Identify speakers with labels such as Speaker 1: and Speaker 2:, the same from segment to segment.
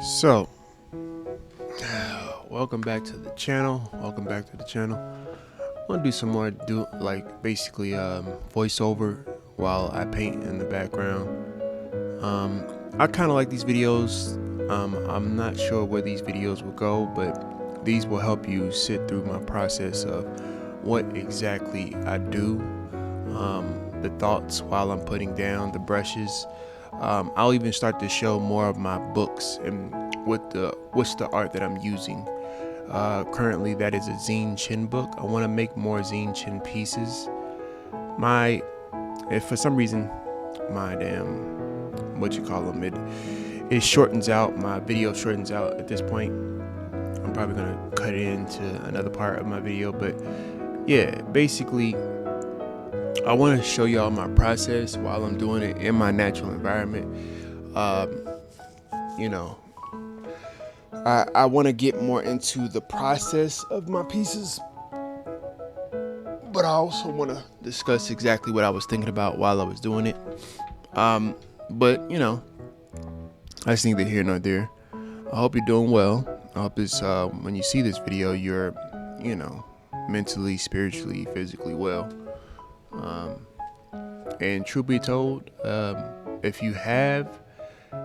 Speaker 1: So, welcome back to the channel. I want to do some more basically voiceover while I paint in the background. I kind of like these videos. I'm not sure where these videos will go, but these will help you sit through my process of what exactly I do, the thoughts while I'm putting down the brushes. I'll even start to show more of my books and what's the art that I'm using. Currently, that is a zine chin book. I want to make more zine chin pieces. If for some reason my it shortens out. My video shortens out at this point. I'm probably gonna cut it into another part of my video, but yeah, basically I want to show y'all my process while I'm doing it in my natural environment. You know, I want to get more into the process of my pieces, but I also want to discuss exactly what I was thinking about while I was doing it. But that's neither here nor there. I hope you're doing well. I hope when you see this video, you're, mentally, spiritually, physically well. And truth be told, if you have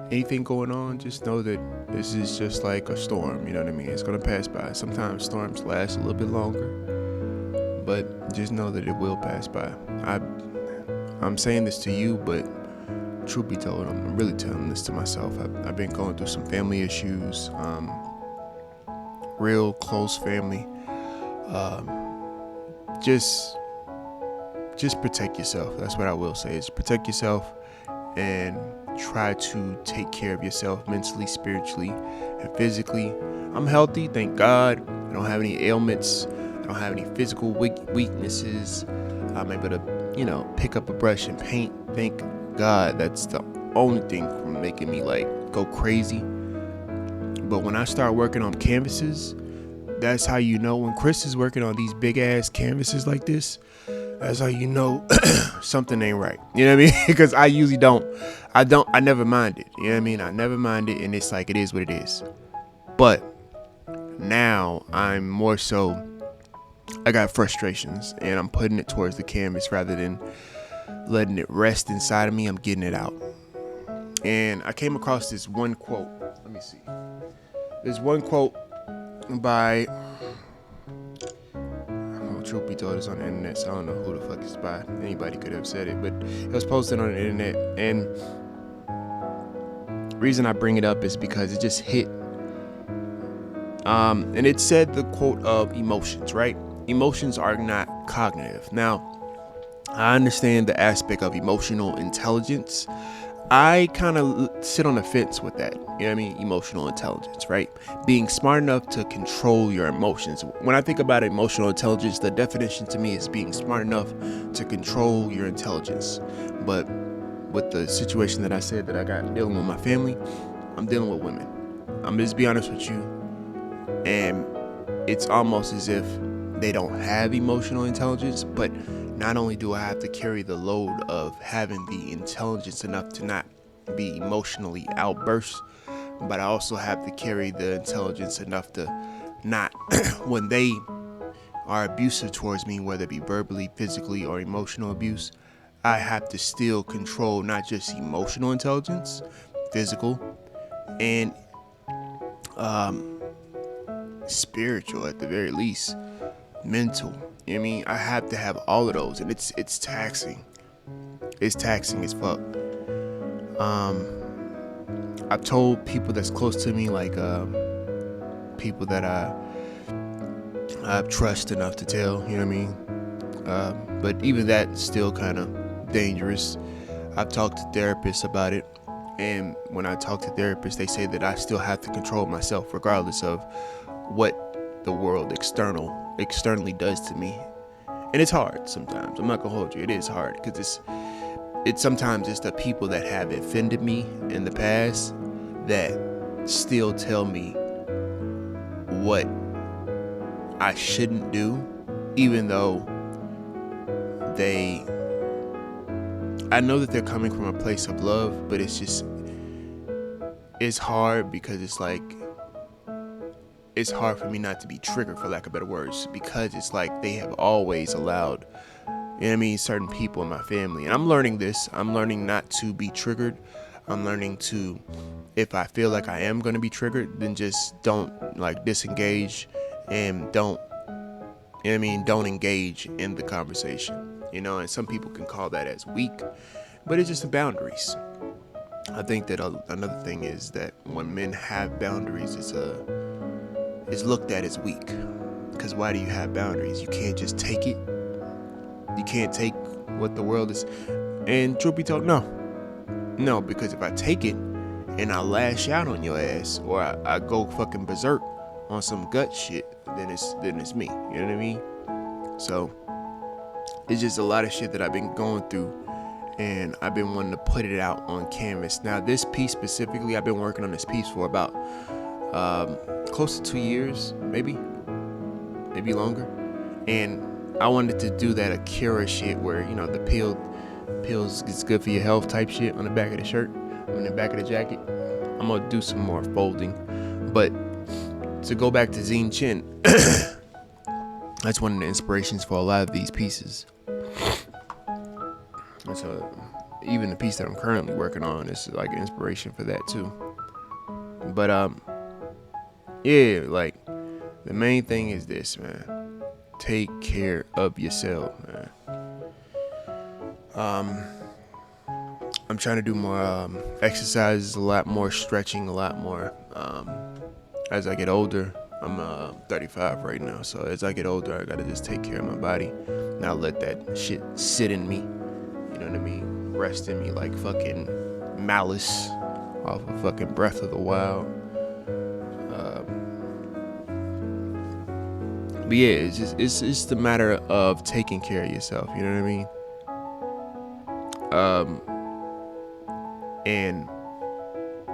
Speaker 1: anything going on, just know that this is just like a storm. You know what I mean? It's gonna pass by. Sometimes storms last a little bit longer, but just know that it will pass by. I'm saying this to you, but truth be told, I'm really telling this to myself. I've been going through some family issues, real close family. Just protect yourself. That's what I will say, is protect yourself and try to take care of yourself mentally, spiritually, and physically. I'm healthy, thank God. I don't have any ailments. I don't have any physical weaknesses. I'm able to, pick up a brush and paint. Thank God. That's the only thing from making me go crazy. But when I start working on canvases, that's how you know. When Chris is working on these big ass canvases like this, that's how you know something ain't right. You know what I mean? Because I usually I never mind it. You know what I mean? I never mind it, and it's like, it is what it is. But now I'm more so, I got frustrations, and I'm putting it towards the canvas rather than letting it rest inside of me. I'm getting it out. And I came across this one quote. Let me see. There's one quote by, truth be told, it's on the internet, so I don't know who the fuck it's by. Anybody could have said it, but it was posted on the internet. And the reason I bring it up is because it just hit. And it said the quote of emotions, right? Emotions are not cognitive. Now, I understand the aspect of emotional intelligence. I kind of sit on the fence with that. You know what I mean? Emotional intelligence, right? Being smart enough to control your emotions. When I think about emotional intelligence, the definition to me is being smart enough to control your intelligence. But with the situation that I said that I got dealing with my family, I'm dealing with women. I'm just be honest with you. And it's almost as if they don't have emotional intelligence, but not only do I have to carry the load of having the intelligence enough to not be emotionally outburst, but I also have to carry the intelligence enough to not, when they are abusive towards me, whether it be verbally, physically, or emotional abuse, I have to still control not just emotional intelligence, physical, and spiritual at the very least, mental. You know what I mean? I have to have all of those, and it's taxing. It's taxing as fuck. I've told people that's close to me, people that I trust enough to tell, you know what I mean? But even that's still kind of dangerous. I've talked to therapists about it, and when I talk to therapists, they say that I still have to control myself regardless of what the world externally does to me. And it's hard sometimes. I'm not gonna hold you. It is hard because it's sometimes it's the people that have offended me in the past that still tell me what I shouldn't do, even though I know that they're coming from a place of love, but it's it's hard because it's hard for me not to be triggered, for lack of better words, because it's like they have always allowed, you know what I mean, certain people in my family. And I'm learning this. I'm learning not to be triggered. I'm learning to, if I feel like I am going to be triggered, then just don't like disengage and don't, you know what I mean, don't engage in the conversation. You know, and some people can call that as weak, but it's just boundaries. I think that another thing is that when men have boundaries, it's looked at as weak. Because why do you have boundaries? You can't just take it. You can't take what the world is. And truth be told, no, because if I take it and I lash out on your ass, or I go fucking berserk on some gut shit, then it's me. You know what I mean? So it's just a lot of shit that I've been going through, and I've been wanting to put it out on canvas. Now, this piece specifically, I've been working on this piece for about close to 2 years, maybe longer. And I wanted to do that Akira shit where, you know, the pills is good for your health type shit on the back of the shirt, on the back of the jacket. I'm gonna do some more folding. But to go back to Zine Chin, that's one of the inspirations for a lot of these pieces. And so even the piece that I'm currently working on is like an inspiration for that too. But yeah, like the main thing is this, man. Take care of yourself, man. I'm trying to do more exercises, a lot more stretching, a lot more as I get older. I'm 35 right now, so as I get older, I gotta just take care of my body, not let that shit sit in me. You know what I mean? Rest in me like fucking Malice off of fucking Breath of the Wild. But yeah, it's just a matter of taking care of yourself. You know what I mean? And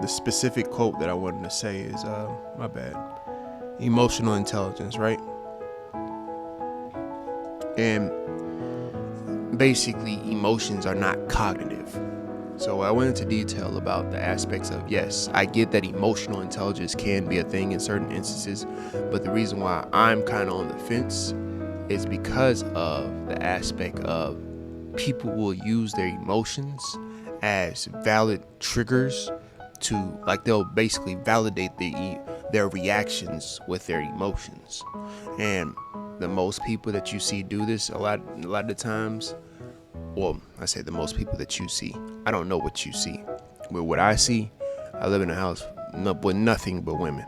Speaker 1: the specific quote that I wanted to say is, my bad, emotional intelligence, right? And basically, emotions are not cognitive. So I went into detail about the aspects of, yes, I get that emotional intelligence can be a thing in certain instances, but the reason why I'm kind of on the fence is because of the aspect of people will use their emotions as valid triggers to, like, they'll basically validate their reactions with their emotions. And the most people that you see do this a lot of the times, well, I say the most people that you see, I don't know what you see, but what I see, I live in a house with nothing but women,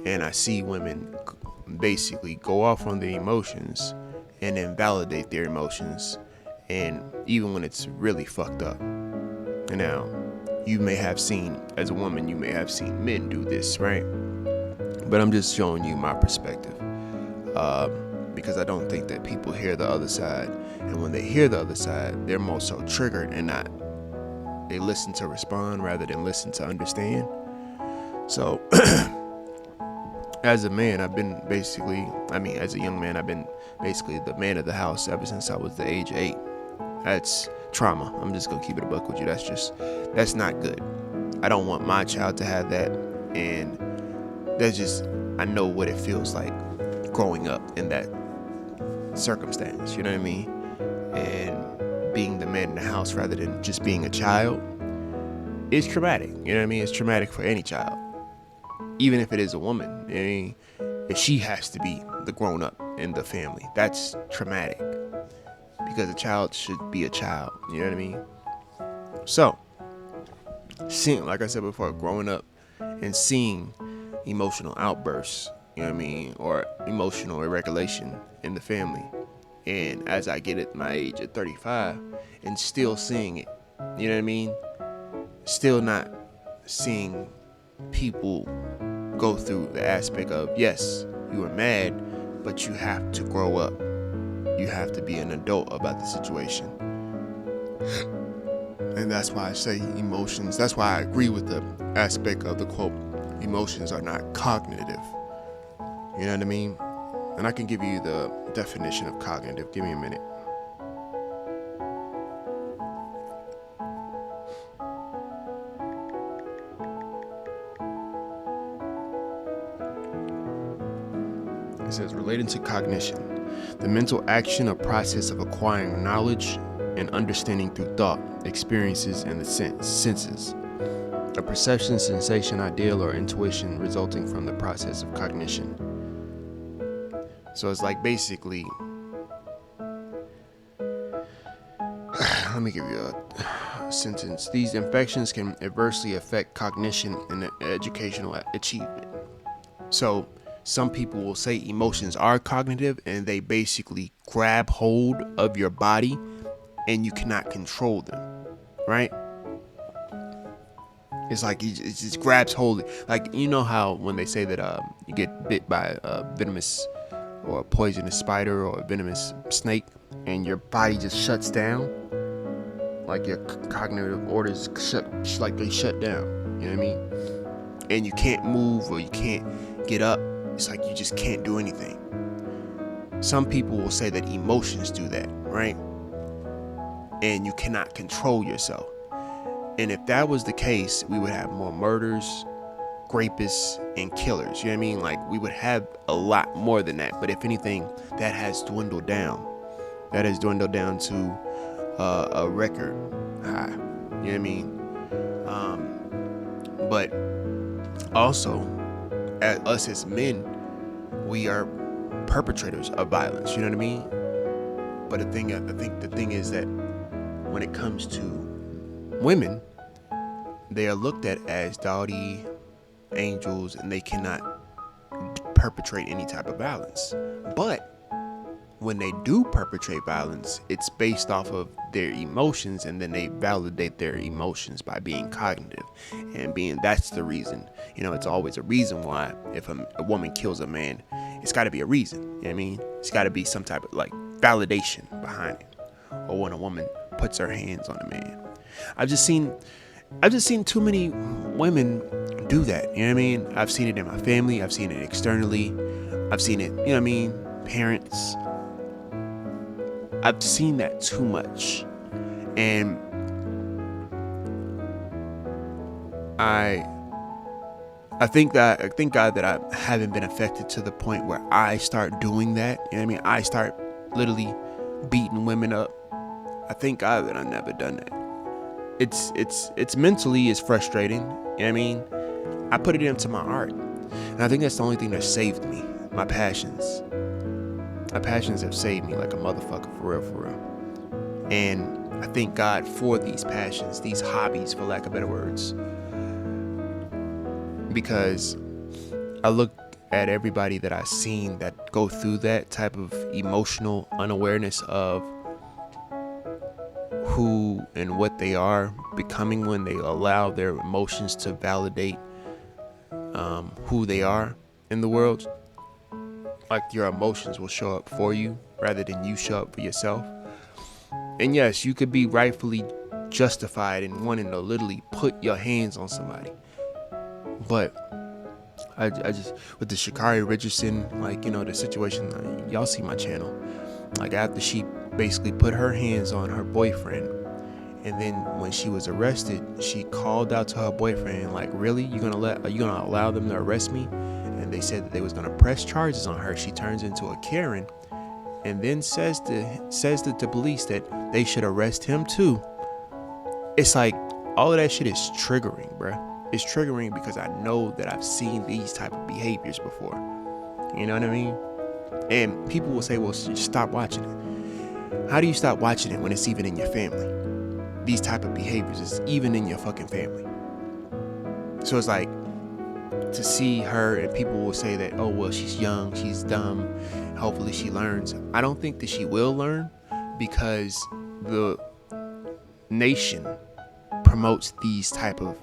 Speaker 1: and I see women basically go off on their emotions and then validate their emotions, and even when it's really fucked up. And now, you may have seen, as a woman, you may have seen men do this, right? But I'm just showing you my perspective, because I don't think that people hear the other side. And when they hear the other side, they're more so triggered and they listen to respond rather than listen to understand. So as a man, as a young man, I've been basically the man of the house ever since I was the age of 8. That's trauma. I'm just gonna keep it a buck with you. That's not good. I don't want my child to have that. And I know what it feels like growing up in that circumstance, you know what I mean? And being the man in the house rather than just being a child is traumatic, you know what I mean? It's traumatic for any child, even if it is a woman. I mean, if she has to be the grown up in the family, that's traumatic, because a child should be a child, you know what I mean? So, like I said before, growing up and seeing emotional outbursts, you know what I mean, or emotional irregulation in the family, and as I get at my age of 35 and still seeing it, you know what I mean, still not seeing people go through the aspect of, yes, you are mad, but you have to grow up, you have to be an adult about the situation. And that's why I say emotions, that's why I agree with the aspect of the quote, emotions are not cognitive. You know what I mean? And I can give you the definition of cognitive. Give me a minute. It says, relating to cognition, the mental action or process of acquiring knowledge and understanding through thought, experiences, and the senses. A perception, sensation, ideal, or intuition resulting from the process of cognition. So it's like basically, let me give you a sentence. These infections can adversely affect cognition and educational achievement. So some people will say emotions are cognitive, and they basically grab hold of your body and you cannot control them, right? It's like it just grabs hold. Like, you know how when they say that you get bit by a venomous or a poisonous spider or a venomous snake and your body just shuts down? Like your cognitive orders shut down. You know what I mean? And you can't move or you can't get up. It's like you just can't do anything. Some people will say that emotions do that, right? And you cannot control yourself. And if that was the case, we would have more murders, rapists, and killers. You know what I mean? Like, we would have a lot more than that. But if anything, that has dwindled down. That has dwindled down to a record high. You know what I mean? But also, us as men, we are perpetrators of violence. You know what I mean? But I think the thing is that when it comes to women, they are looked at as dowdy angels, and they cannot perpetrate any type of violence. But when they do perpetrate violence, it's based off of their emotions, and then they validate their emotions by being cognitive and that's the reason. You know, it's always a reason why if a woman kills a man, it's got to be a reason. You know what I mean? It's got to be some type of like validation behind it. Or when a woman puts her hands on a man. I've just seen too many women do that. You know what I mean? I've seen it in my family. I've seen it externally. I've seen it, you know what I mean? Parents. I've seen that too much. And I thank God that I haven't been affected to the point where I start doing that. You know what I mean? I start literally beating women up. I thank God that I've never done that. It's mentally is frustrating. You know what I mean? I put it into my art. And I think that's the only thing that saved me. My passions. My passions have saved me like a motherfucker, for real. And I thank God for these passions, these hobbies, for lack of better words. Because I look at everybody that I've seen that go through that type of emotional unawareness of who and what they are becoming when they allow their emotions to validate who they are in the world. Like, your emotions will show up for you rather than you show up for yourself. And yes, you could be rightfully justified in wanting to literally put your hands on somebody. But I just, with the Sha'Carri Richardson, like, you know, the situation, y'all see my channel. Like, after she basically put her hands on her boyfriend, and then when she was arrested, she called out to her boyfriend, like, really? Are you gonna allow them to arrest me? And they said that they was gonna press charges on her. She turns into a Karen, and then says to the police that they should arrest him too. It's like, all of that shit is triggering, bruh. It's triggering because I know that I've seen these type of behaviors before. You know what I mean? And people will say, well, just stop watching it. How do you stop watching it when it's even in your family? These type of behaviors is even in your fucking family. So it's like, to see her, and people will say that, oh, well, she's young, she's dumb, hopefully she learns. I don't think that she will learn, because the nation promotes these type of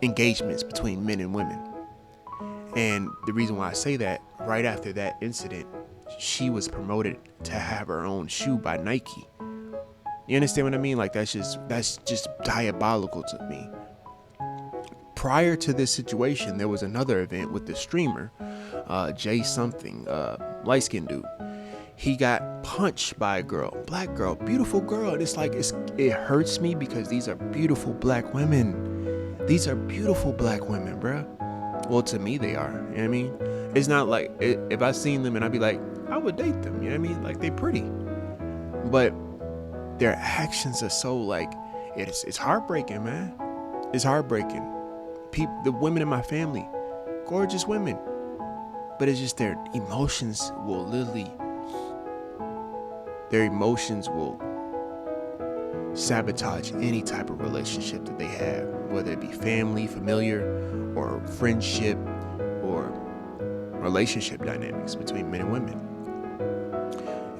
Speaker 1: engagements between men and women. And the reason why I say that, right after that incident, she was promoted to have her own shoe by Nike. You understand what I mean? Like, that's just diabolical to me. Prior to this situation, there was another event with the streamer, Jay something, light-skinned dude. He got punched by a girl, black girl, beautiful girl. And it's like, it hurts me because these are beautiful black women. These are beautiful black women, bruh. Well, to me, they are. You know what I mean? It's not like if I seen them and I'd be like, I would date them. You know what I mean? Like, they pretty, but their actions are so like it's heartbreaking, man. It's heartbreaking. The women in my family, gorgeous women, but it's just their emotions will sabotage any type of relationship that they have, whether it be family, familiar, or friendship, or relationship dynamics between men and women.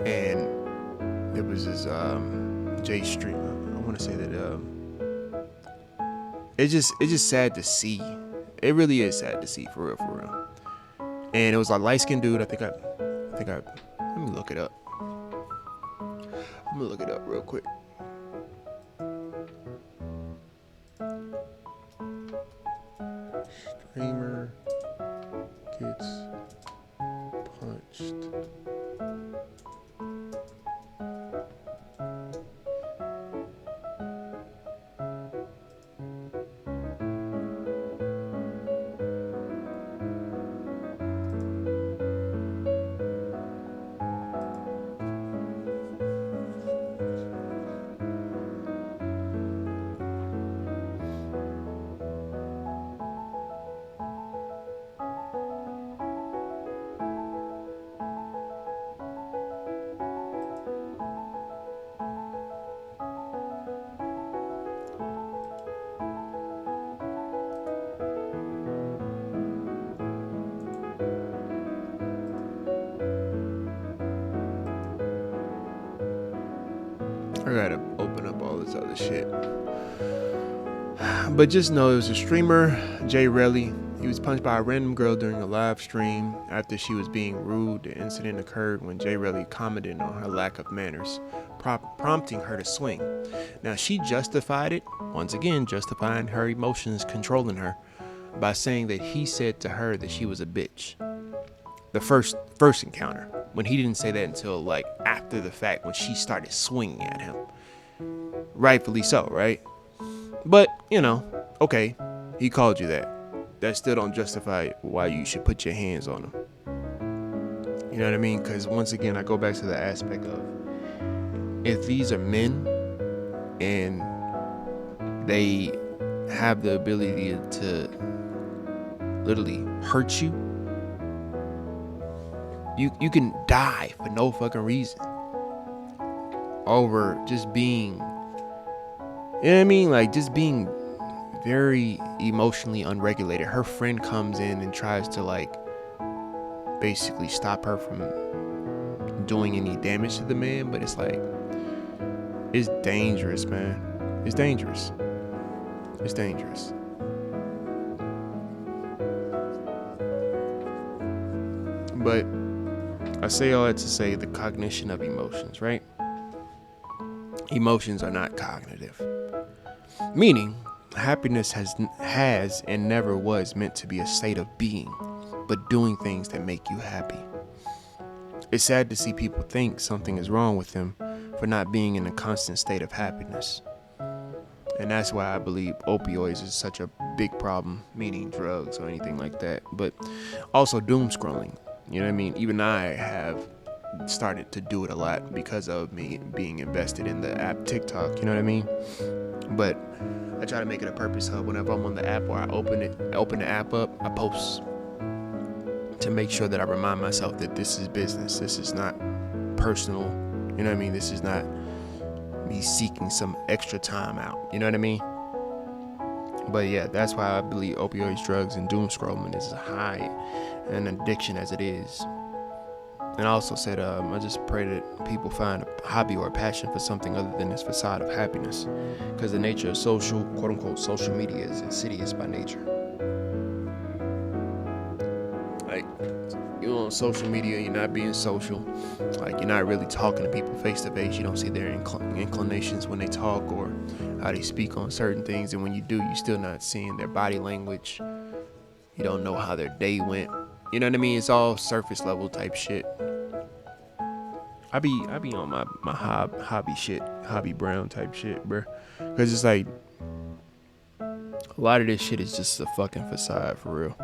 Speaker 1: And there was this Jay Stream. I want to say that it's just sad to see. It really is sad to see, for real. And it was a light skinned dude. I think I let me look it up. I'm gonna look it up real quick. Streamer gets punched. I gotta open up all this other shit. But just know it was a streamer, Jay Relly. He was punched by a random girl during a live stream after she was being rude. The incident occurred when Jay Relly commented on her lack of manners, prompting her to swing. Now, she justified it, once again justifying her emotions controlling her, by saying that he said to her that she was a bitch. The first encounter, when he didn't say that until like after the fact, when she started swinging at him. Rightfully so, right? But, okay, he called you that. That still don't justify why you should put your hands on him. You know what I mean? Because once again, I go back to the aspect of, if these are men and they have the ability to literally hurt you, you can die for no fucking reason over just being, you know what I mean? Like, just being very emotionally unregulated. Her friend comes in and tries to like basically stop her from doing any damage to the man, but it's like, it's dangerous, man. It's dangerous. It's dangerous. But I say all that to say the cognition of emotions, right? Emotions are not cognitive. Meaning, happiness has and never was meant to be a state of being, but doing things that make you happy. It's sad to see people think something is wrong with them for not being in a constant state of happiness. And that's why I believe opioids is such a big problem, meaning drugs or anything like that. But also doom scrolling. You know what I mean? Even I have started to do it a lot because of me being invested in the app TikTok. You know what I mean? But I try to make it a purpose of whenever I'm on the app or I open the app up, I post to make sure that I remind myself that this is business. This is not personal. You know what I mean? This is not me seeking some extra time out. You know what I mean? But yeah, that's why I believe opioids, drugs, and doom scrolling is as high an addiction as it is. And I also said, I just pray that people find a hobby or a passion for something other than this facade of happiness, because the nature of social, quote unquote, social media is insidious by nature. Like, you're on social media, you're not being social. Like, you're not really talking to people face to face. You don't see their inclinations when they talk or how they speak on certain things. And when you do, you're still not seeing their body language. You don't know how their day went. You know what I mean? It's all surface level type shit. I be on my hobby shit, hobby brown type shit, bro. Cause it's like a lot of this shit is just a fucking facade for real.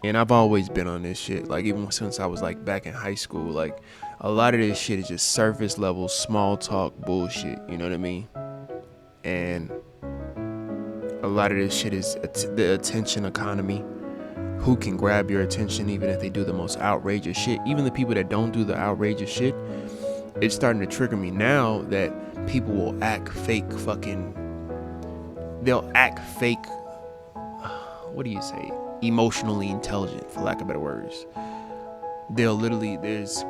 Speaker 1: And I've always been on this shit. Like, even since I was like back in high school, like a lot of this shit is just surface level, small talk bullshit. You know what I mean? And a lot of this shit is the attention economy. Who can grab your attention even if they do the most outrageous shit? Even the people that don't do the outrageous shit, it's starting to trigger me now that people will act fake fucking, they'll act fake, what do you say, emotionally intelligent, for lack of better words. They'll literally, there's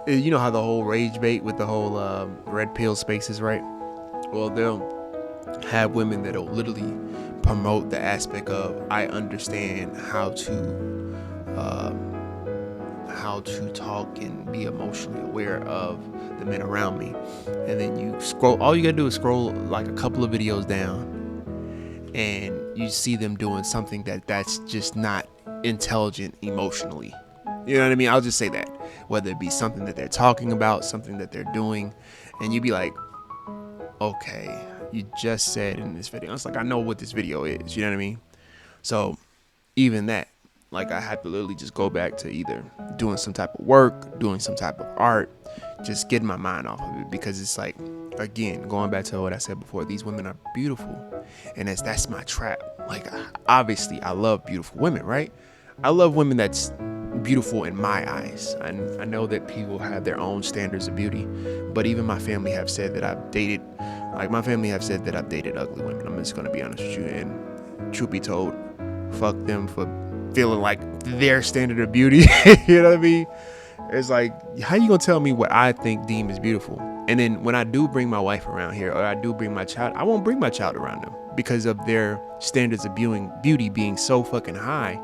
Speaker 1: you know how the whole rage bait with the whole red pill spaces, right? Well, they'll have women that'll literally promote the aspect of, I understand how to talk and be emotionally aware of the men around me. And then you scroll, all you gotta do is scroll like a couple of videos down, and you see them doing something that's just not intelligent emotionally. You know what I mean? I'll just say that. Whether it be something that they're talking about, something that they're doing, and you'd be like, okay, you just said in this video. It's like, I know what this video is. You know what I mean? So even that, like, I had to literally just go back to either doing some type of work, doing some type of art, just getting my mind off of it. Because it's like, again, going back to what I said before, these women are beautiful. And that's my trap. Like, obviously, I love beautiful women, right? I love women that's beautiful in my eyes. I know that people have their own standards of beauty, but even my family have said that I've dated, ugly women. I'm just gonna be honest with you, and truth be told, fuck them for feeling like their standard of beauty. You know what I mean? It's like, how you gonna tell me what I deem as beautiful? And then when I do bring my wife around here, or I do bring my child, I won't bring my child around them because of their standards of beauty being so fucking high.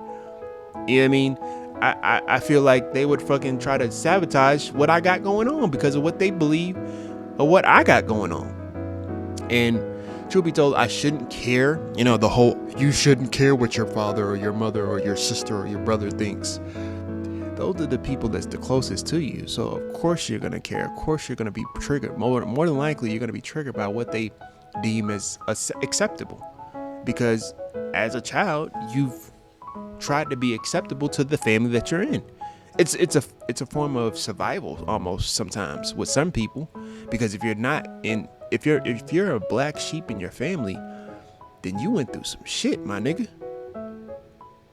Speaker 1: You know what I mean? I feel like they would fucking try to sabotage what I got going on because of what they believe or what I got going on. And truth be told, I shouldn't care. You know, the whole, you shouldn't care what your father or your mother or your sister or your brother thinks. Those are the people that's the closest to you. So of course you're going to care. Of course you're going to be triggered. More than likely, you're going to be triggered by what they deem as acceptable. Because as a child, you've tried to be acceptable to the family that you're in. It's a form of survival almost sometimes with some people, because if you're a black sheep in your family, then you went through some shit, my nigga.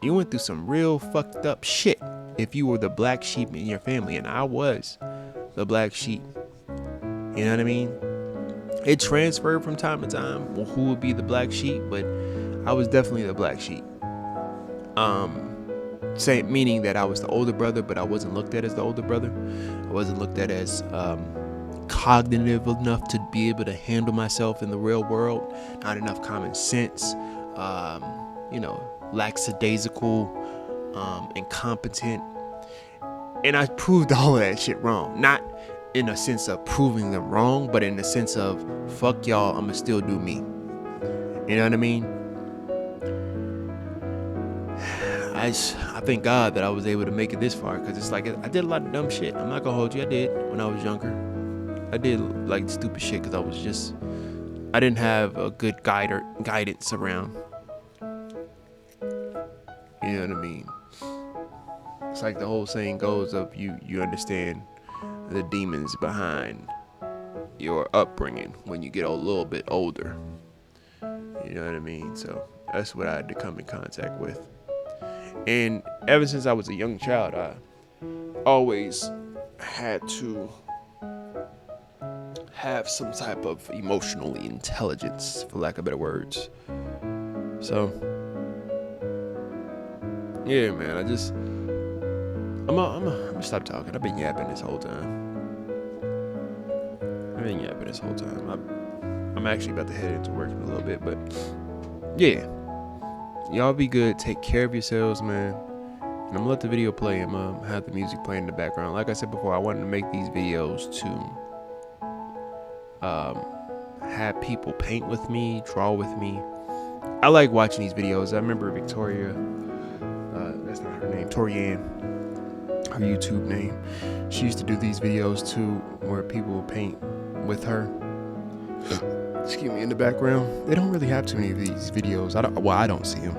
Speaker 1: You went through some real fucked up shit if you were the black sheep in your family, and I was the black sheep. You know what I mean? It transferred from time to time who would be the black sheep, but I was definitely the black sheep. Meaning that I was the older brother, but I wasn't looked at as the older brother. I wasn't looked at as cognitive enough to be able to handle myself in the real world. Not enough common sense. Lackadaisical, incompetent. And I proved all of that shit wrong. Not in a sense of proving them wrong, but in the sense of, fuck y'all, I'ma still do me. You know what I mean? I thank God that I was able to make it this far, because it's like, I did a lot of dumb shit. I'm not gonna hold you. I did when I was younger. I did like stupid shit because I didn't have a good guidance around. You know what I mean? It's like the whole saying goes of, you understand the demons behind your upbringing when you get a little bit older. You know what I mean? So that's what I had to come in contact with. And ever since I was a young child, I always had to have some type of emotional intelligence, for lack of better words. So, yeah, man, I'm gonna stop talking. I've been yapping this whole time. I'm actually about to head into work in a little bit, but yeah. Y'all be good. Take care of yourselves, man. And I'm gonna let the video play and have the music playing in the background. Like I said before, I wanted to make these videos to have people paint with me, draw with me. I like watching these videos. I remember Victoria, that's not her name, Torianne, her YouTube name. She used to do these videos too, where people would paint with her. Excuse me, in the background. They don't really have too many of these videos. I don't see them.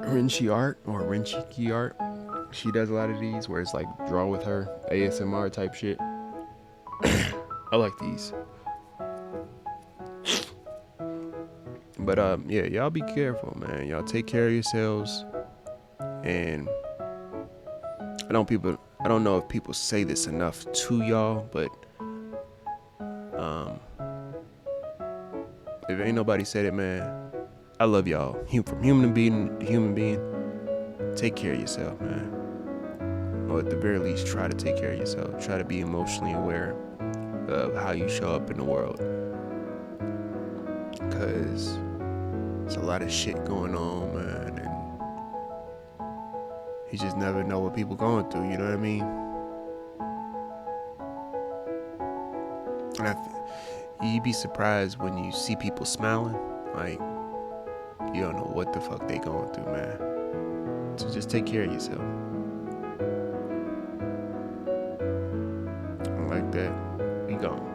Speaker 1: Rinchi art or Rinchiki art. She does a lot of these where it's like draw with her, ASMR type shit. I like these. But yeah, y'all be careful, man. Y'all take care of yourselves. And I don't know if people say this enough to y'all, but if ain't nobody said it, man, I love y'all. From human being to human being, take care of yourself, man. Or at the very least, try to take care of yourself. Try to be emotionally aware of how you show up in the world. Because there's a lot of shit going on, man. And you just never know what people going through, you know what I mean? And you'd be surprised when you see people smiling. Like, you don't know what the fuck they going through, man. So just take care of yourself. Like that, be gone.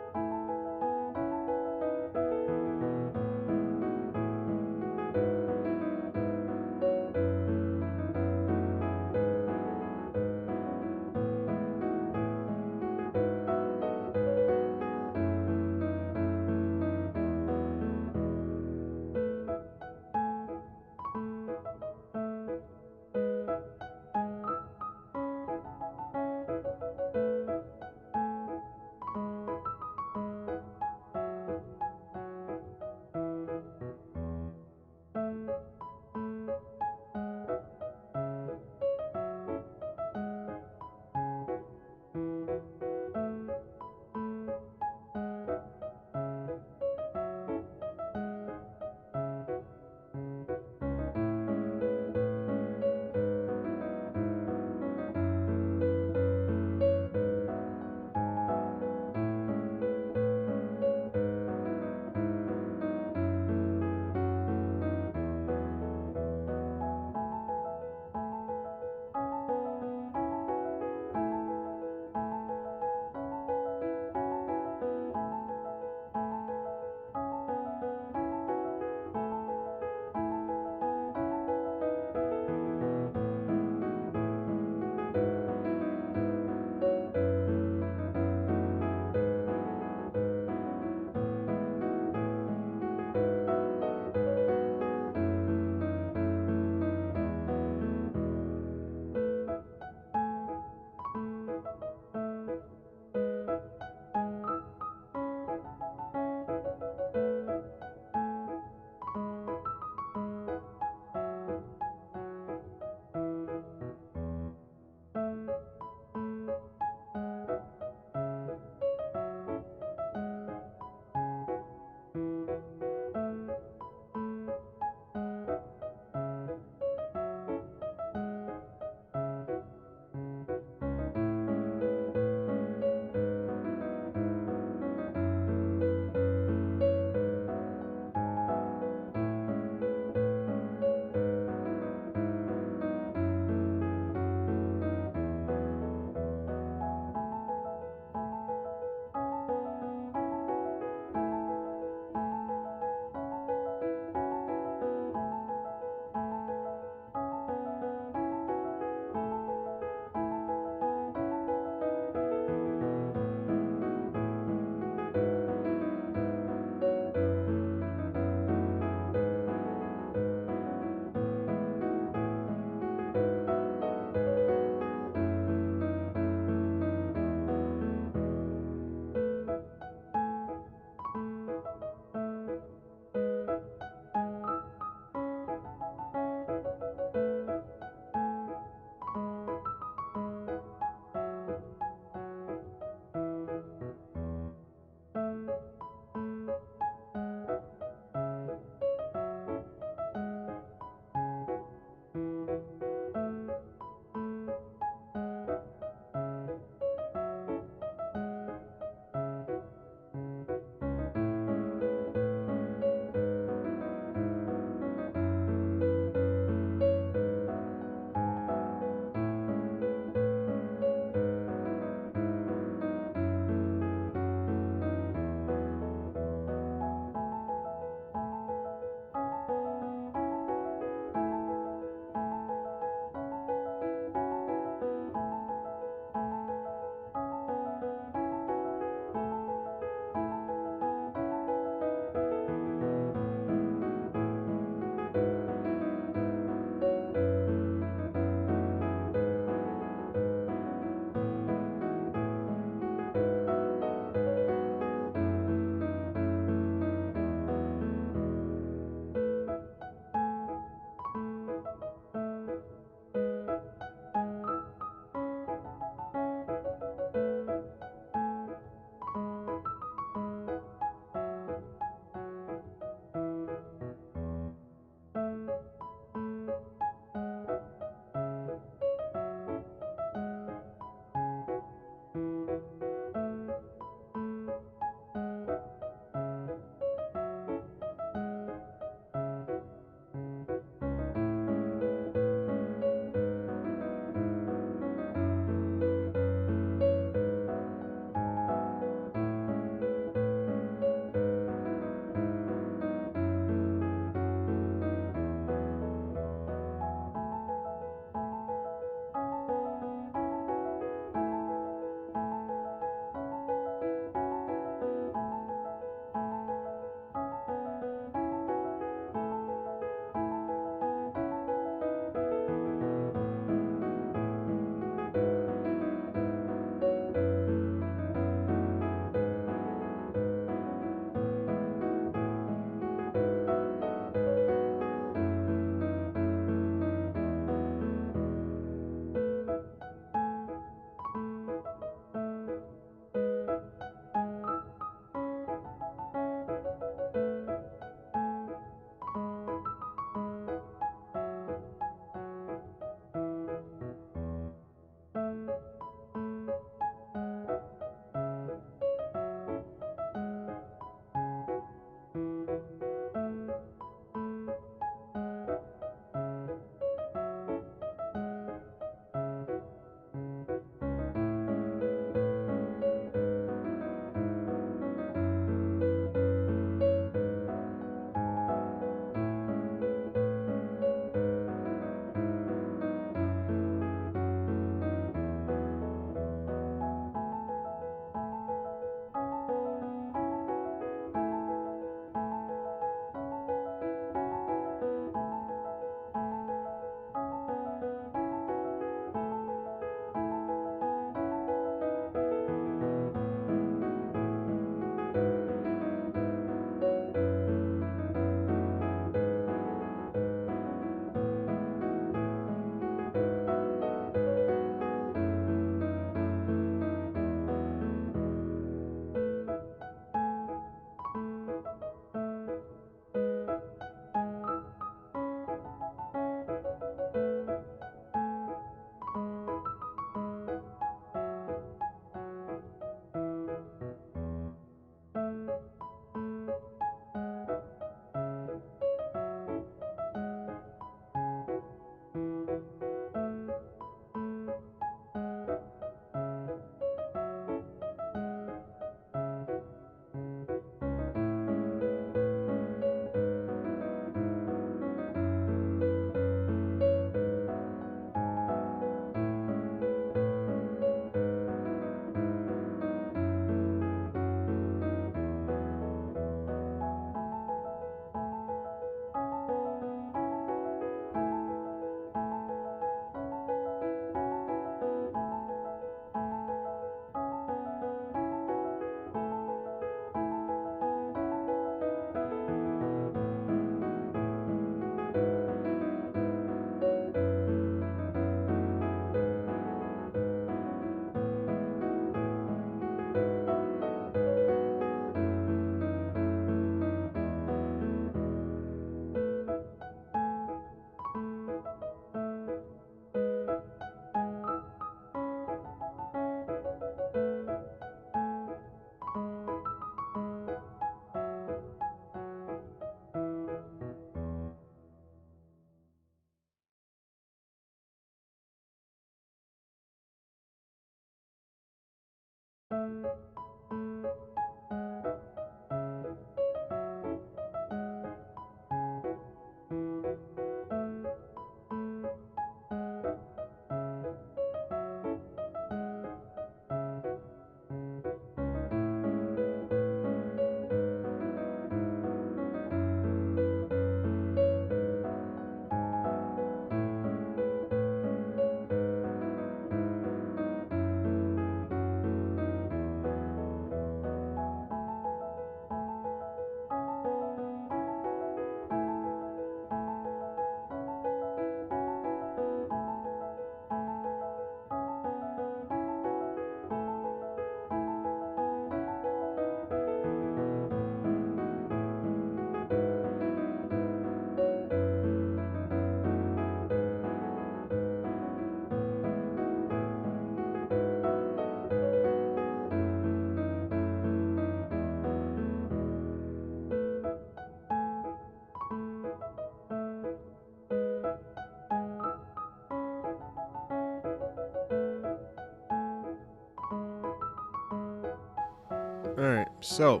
Speaker 1: All right, so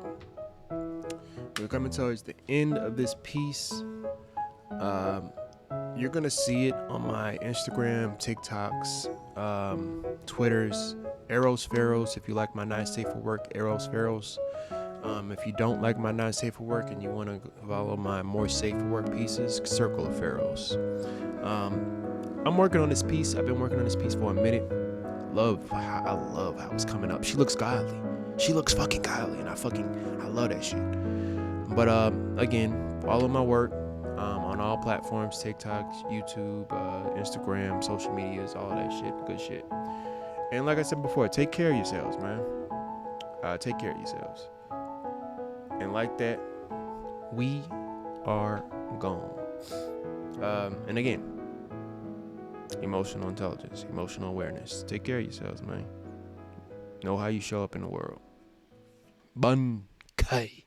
Speaker 1: we're coming towards the end of this piece. You're gonna see it on my Instagram, TikToks, Twitters, Arrows Pharaohs. If you like my Not Safe for Work, Arrows Pharaohs. If you don't like my Not Safe for Work and you want to follow my more safe for work pieces, Circle of Pharaohs. I'm working on this piece. I've been working on this piece for a minute. I love how it's coming up. She looks godly. She looks fucking godly, and I love that shit. But again, follow my work on all platforms: TikTok, YouTube, Instagram, social medias, all that shit, good shit. And like I said before, take care of yourselves, man. Take care of yourselves. And like that, we are gone. And again, emotional intelligence, emotional awareness. Take care of yourselves, man. Know how you show up in the world. Bun Kai.